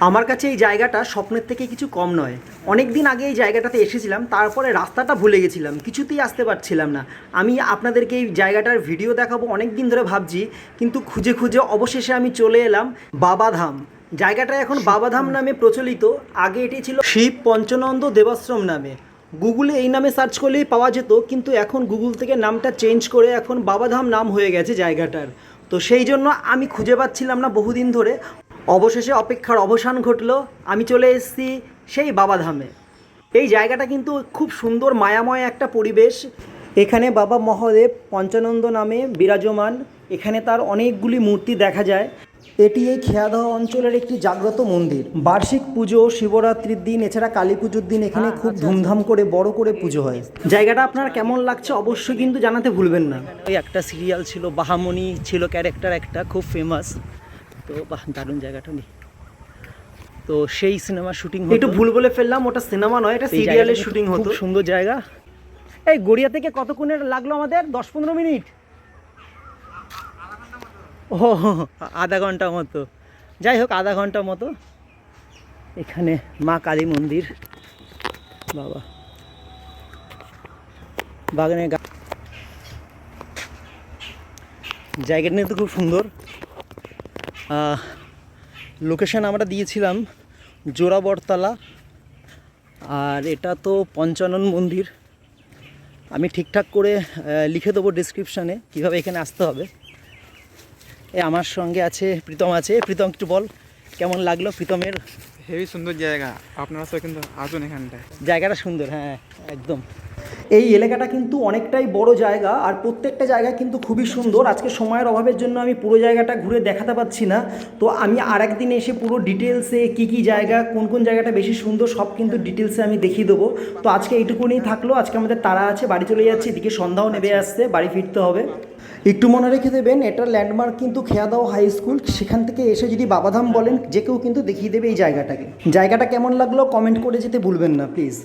আমার কাছে এই জায়গাটা স্বপ্নের থেকে কিছু কম নয়। অনেক দিন আগে এই জায়গাটাতে এসেছিলাম, তারপরে রাস্তাটা ভুলে গেছিলাম, কিছুতেই আসতে পারছিলাম না। আমি আপনাদেরকে এই জায়গাটার ভিডিও দেখাবো অনেক দিন ধরে ভাবছি, কিন্তু খুঁজে খুঁজে অবশেষে আমি চলে এলাম বাবাধাম। জায়গাটা এখন বাবাধাম নামে প্রচলিত, আগে এটি ছিল শিব পঞ্চনন্দ দেবাশ্রম নামে। গুগলে এই নামে সার্চ করলেই পাওয়া যেত, কিন্তু এখন গুগল থেকে নামটা চেঞ্জ করে এখন বাবাধাম নাম হয়ে গেছে জায়গাটার। তো সেই জন্য আমি খুঁজে পাচ্ছিলাম না বহুদিন ধরে। অবশেষে অপেক্ষার অবসান ঘটলো, আমি চলে এসেছি সেই বাবাধামে। এই জায়গাটা কিন্তু খুব সুন্দর মায়াময় একটা পরিবেশ। এখানে বাবা মহাদেব পঞ্চানন্দ নামে বিরাজমান, এখানে তার অনেকগুলি মূর্তি দেখা যায়। এটি এই খেয়াদহ অঞ্চলের একটি জাগ্রত মন্দির। বার্ষিক পুজো, শিবরাত্রির দিন, এছাড়া কালী পুজোর দিন এখানে খুব ধুমধাম করে বড় করে পুজো হয়। জায়গাটা আপনার কেমন লাগছে অবশ্যই কিন্তু জানাতে ভুলবেন না। ওই একটা সিরিয়াল ছিল, বাহামণি ছিল ক্যারেক্টার একটা, খুব ফেমাস। তো বাহ, দারুণ জায়গাটা নেই। তো সেই সিনেমার শুটিং একটু ভুল বলে ফেললাম, ওটা সিনেমা নয়, এটা সিরিয়ালের শুটিং হতো। খুব সুন্দর জায়গা। এই গড়িয়া থেকে কতক্ষণে লাগলো আমাদের? 10-15 মিনিট। ও, আধা ঘন্টা মতো। যাই হোক, আধা ঘন্টা মতো। এখানে মা কালী মন্দির। বাবা, বাগানে জায়গাটা নিয়ে তো খুব সুন্দর। লোকেশান আমরা দিয়েছিলাম জোড়াবরতলা, আর এটা তো পঞ্চানন মন্দির। আমি ঠিকঠাক করে লিখে দেবো ডিসক্রিপশানে কীভাবে এখানে আসতে হবে। আমার সঙ্গে আছে প্রীতম আছে। প্রীতম, একটু বল কেমন লাগলো প্রীতমের? হেবি সুন্দর জায়গা, আপনারা সবাই কিন্তু আসুন এখানটায়। জায়গাটা সুন্দর, হ্যাঁ একদম। এই এলাকাটা কিন্তু অনেকটাই বড় জায়গা, আর প্রত্যেকটা জায়গা কিন্তু খুবই সুন্দর। আজকে সময়ের অভাবের জন্য আমি পুরো জায়গাটা ঘুরে দেখাতে পারছি না, তো আমি আরেকদিন এসে পুরো ডিটেলসে কী কী জায়গা, কোন কোন জায়গাটা বেশি সুন্দর, সব কিন্তু ডিটেলসে আমি দেখিয়ে দেবো। তো আজকে এইটুকুনি থাকলো, আজকে আমাদের তাড়া আছে, বাড়ি চলে যাচ্ছি, এদিকে সন্ধ্যাও নেমে আসছে, বাড়ি ফিরতে হবে। একটু মনে রেখে দেবেন, এটার ল্যান্ডমার্ক কিন্তু খেয়াদহ হাই স্কুল। সেখান থেকে এসে যদি বাবাধাম বলেন, যে কেউ কিন্তু দেখিয়ে দেবে এই জায়গাটাকে। জায়গাটা কেমন লাগলো কমেন্ট করে যেতে ভুলবেন না প্লিজ।